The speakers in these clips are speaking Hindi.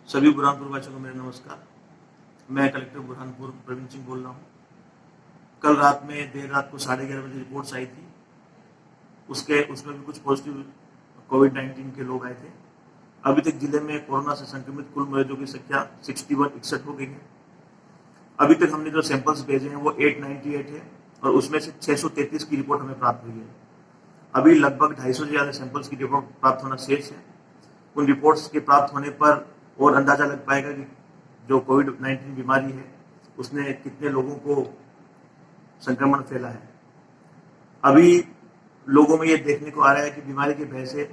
सभी बुरहानपुर वासियों को मेरा नमस्कार। मैं कलेक्टर बुरहानपुर प्रवीण सिंह बोल रहा हूँ। कल रात में देर रात को 11:30 बजे रिपोर्ट्स आई थी। उसमें भी कुछ पॉजिटिव कोविड-19 के लोग आए थे। अभी तक जिले में कोरोना से संक्रमित कुल मरीजों की संख्या 61 हो गई है। अभी तक हमने जो सैंपल्स भेजे हैं वो 898 है और उसमें से 633 की रिपोर्ट हमें प्राप्त हुई है। अभी लगभग 250 से ज़्यादा सैंपल्स की रिपोर्ट प्राप्त होना शेष है। उन रिपोर्ट्स के प्राप्त होने पर और अंदाजा लग पाएगा कि जो कोविड-19 बीमारी है उसने कितने लोगों को संक्रमण फैला है। अभी लोगों में ये देखने को आ रहा है कि बीमारी के भय से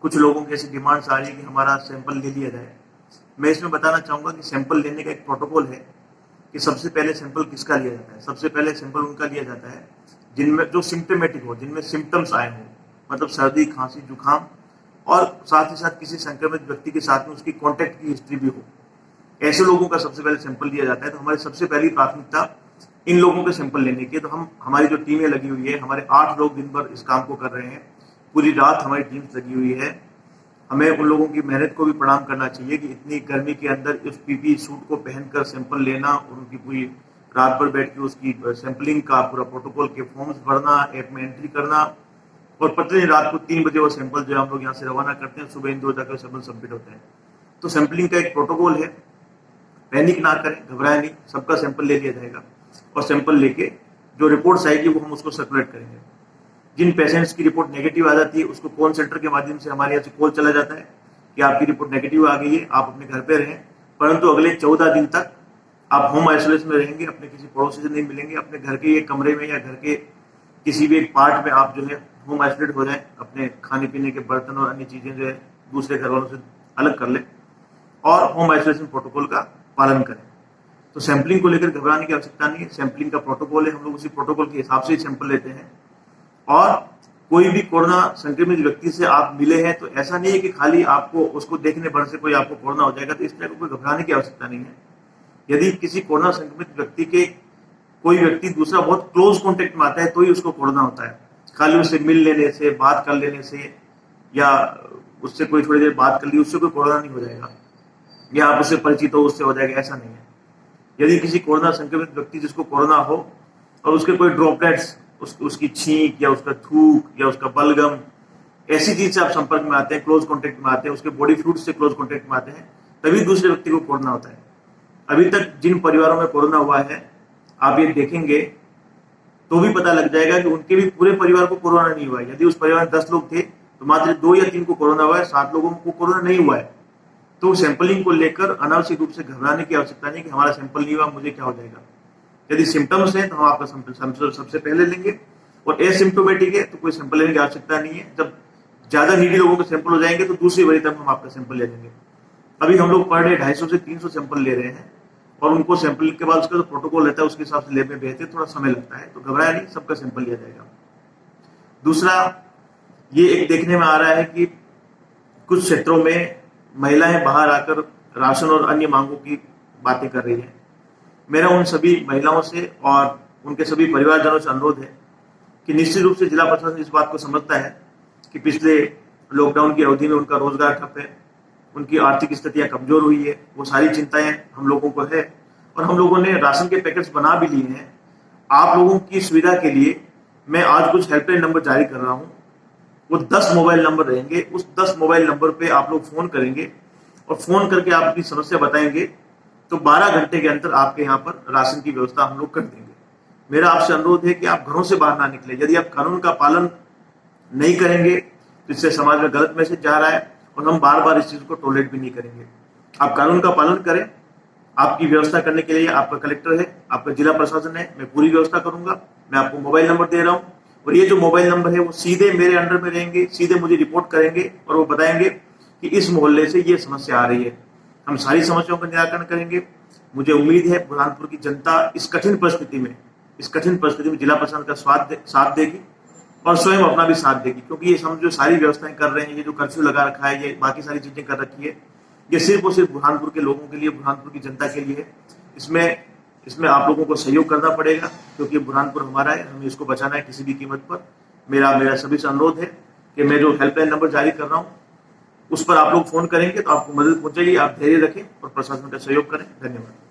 कुछ लोगों की ऐसी डिमांड्स आ रही है कि हमारा सैंपल ले लिया जाए। मैं इसमें बताना चाहूँगा कि सैंपल लेने का एक प्रोटोकॉल है कि सबसे पहले सैंपल किसका लिया जाता है। सबसे पहले सैंपल उनका लिया जाता है जिनमें जो सिम्टोमेटिक हो, जिनमें सिम्टम्स आए हों, मतलब सर्दी, खांसी, जुकाम और साथ ही साथ किसी संक्रमित व्यक्ति के साथ में उसकी कॉन्टैक्ट की हिस्ट्री भी हो। ऐसे लोगों का सबसे पहले सैंपल लिया जाता है। तो हमारी सबसे पहली प्राथमिकता इन लोगों के सैंपल लेने की है। तो हमारी जो टीमें लगी हुई है, हमारे 8 लोग दिन भर इस काम को कर रहे हैं। पूरी रात हमारी टीम्स लगी हुई है। हमें उन लोगों की मेहनत को भी प्रणाम करना चाहिए कि इतनी गर्मी के अंदर उस पीपीई सूट को पहनकर सैंपल लेना और उनकी पूरी रात भर बैठ के उसकी सैंपलिंग का पूरा प्रोटोकॉल के फॉर्म्स भरना, ऐप में एंट्री करना और पता रात को 3 बजे वो सैंपल जो हम लोग यहाँ से रवाना करते हैं, सुबह इन 2 जाकर सैंपल सबमिट होते हैं। तो सैंपलिंग का एक प्रोटोकॉल है। पैनिक ना करें, घबराएं नहीं, सबका सैंपल ले लिया जाएगा और सैंपल लेके जो रिपोर्ट्स आएगी वो हम उसको सर्कुलेट करेंगे। जिन पेशेंट्स की रिपोर्ट नेगेटिव आ जाती है उसको कॉल सेंटर के माध्यम से हमारे यहाँ से कॉल चला जाता है कि आपकी रिपोर्ट नेगेटिव आ गई है, आप अपने घर पे रहें, परंतु अगले 14 दिन तक आप होम आइसोलेशन में रहेंगे, अपने किसी पड़ोसी से नहीं मिलेंगे, अपने घर के एक कमरे में या घर के किसी भी एक पार्ट में आप जो है होम आइसोलेट हो जाए, अपने खाने पीने के बर्तन और अन्य चीजें जो है दूसरे घर वालों से अलग कर ले और होम आइसोलेशन प्रोटोकॉल का पालन करें। तो सैंपलिंग को लेकर घबराने की आवश्यकता नहीं है। सैंपलिंग का प्रोटोकॉल है, हम लोग उसी प्रोटोकॉल के हिसाब से ही सैंपल लेते हैं। और कोई भी कोरोना संक्रमित व्यक्ति से आप मिले हैं तो ऐसा नहीं है कि खाली आपको उसको देखने भर से कोई आपको कोरोना हो जाएगा, तो इस तरह को कोई घबराने की आवश्यकता नहीं है। यदि किसी कोरोना संक्रमित व्यक्ति के कोई व्यक्ति दूसरा बहुत क्लोज कॉन्टेक्ट में आता है तो ही उसको कोरोना होता है। खाली उससे मिल लेने से, बात कर लेने से या उससे कोई थोड़ी देर बात कर ली उससे कोई कोरोना नहीं हो जाएगा, या आप उससे परिचित हो उससे हो जाएगा, ऐसा नहीं है। यदि किसी कोरोना संक्रमित व्यक्ति जिसको कोरोना हो और उसके कोई ड्रॉपलेट्स उसकी छींक या उसका थूक या उसका बलगम ऐसी चीज से आप संपर्क में आते हैं, क्लोज कॉन्टेक्ट में आते हैं, उसके बॉडी फ्लूइड से क्लोज कॉन्टेक्ट में आते हैं, तभी दूसरे व्यक्ति को कोरोना होता है। अभी तक जिन परिवारों में कोरोना हुआ है आप ये देखेंगे तो भी पता लग जाएगा कि उनके भी पूरे परिवार को कोरोना नहीं हुआ है। यदि उस परिवार में 10 लोग थे तो मात्र 2 या 3 को कोरोना हुआ है, 7 लोगों को कोरोना नहीं हुआ है। तो सैंपलिंग को लेकर अनावश्यक रूप से घबराने की आवश्यकता नहीं कि हमारा सैंपल नहीं हुआ, मुझे क्या हो जाएगा। यदि सिम्टम्स है तो हम आपका सैंपल सबसे पहले लेंगे और एसिम्टोमेटिक है तो कोई सैंपल लेने की आवश्यकता नहीं है। जब ज्यादा नीडी लोगों के सैंपल हो जाएंगे तो दूसरी बारी तक हम आपका सैंपल ले लेंगे। अभी हम लोग पर डे 250 से 300 सैंपल ले रहे हैं और उनको सैंपल के बाद उसका जो प्रोटोकॉल रहता है उसके हिसाब से लैब में भेजते हैं, थोड़ा समय लगता है, तो घबराया नहीं, सबका सैंपल लिया जाएगा। दूसरा, ये एक देखने में आ रहा है कि कुछ क्षेत्रों में महिलाएं बाहर आकर राशन और अन्य मांगों की बातें कर रही हैं। मेरा उन सभी महिलाओं से और उनके सभी परिवारजनों से अनुरोध है कि निश्चित रूप से जिला प्रशासन इस बात को समझता है कि पिछले लॉकडाउन की अवधि में उनका रोजगार ठप है, उनकी आर्थिक स्थितियां कमजोर हुई है, वो सारी चिंताएं हम लोगों को है और हम लोगों ने राशन के पैकेट्स बना भी लिए हैं। आप लोगों की सुविधा के लिए मैं आज कुछ हेल्पलाइन नंबर जारी कर रहा हूँ। वो 10 मोबाइल नंबर रहेंगे। उस 10 मोबाइल नंबर पे आप लोग फोन करेंगे और फोन करके आप अपनी समस्या बताएंगे तो 12 घंटे के अंदर आपके यहाँ पर राशन की व्यवस्था हम लोग कर देंगे। मेरा आपसे अनुरोध है कि आप घरों से बाहर ना निकले। यदि आप कानून का पालन नहीं करेंगे तो इससे समाज में गलत मैसेज जा रहा है और हम बार बार इस चीज को टॉलरेट भी नहीं करेंगे। आप कानून का पालन करें। आपकी व्यवस्था करने के लिए आपका कलेक्टर है, आपका जिला प्रशासन है, मैं पूरी व्यवस्था करूंगा। मैं आपको मोबाइल नंबर दे रहा हूँ और ये जो मोबाइल नंबर है वो सीधे मेरे अंडर में रहेंगे, सीधे मुझे रिपोर्ट करेंगे और वो बताएंगे कि इस मोहल्ले से ये समस्या आ रही है। हम सारी समस्याओं का निराकरण करेंगे। मुझे उम्मीद है बुरहानपुर की जनता इस कठिन परिस्थिति में जिला प्रशासन का साथ देगी और स्वयं अपना भी साथ देगी, क्योंकि ये हम जो सारी व्यवस्थाएं कर रहे हैं, ये जो कर्फ्यू लगा रखा है, ये बाकी सारी चीजें कर रखी है, ये सिर्फ और सिर्फ बुरहानपुर के लोगों के लिए, बुरहानपुर की जनता के लिए है। इसमें आप लोगों को सहयोग करना पड़ेगा क्योंकि बुरहानपुर हमारा है, हमें इसको बचाना है किसी भी कीमत पर। मेरा सभी से अनुरोध है कि मैं जो हेल्पलाइन नंबर जारी कर रहा हूँ उस पर आप लोग फोन करेंगे तो आपको मदद पहुंचेगी। आप धैर्य रखें और प्रशासन का सहयोग करें। धन्यवाद।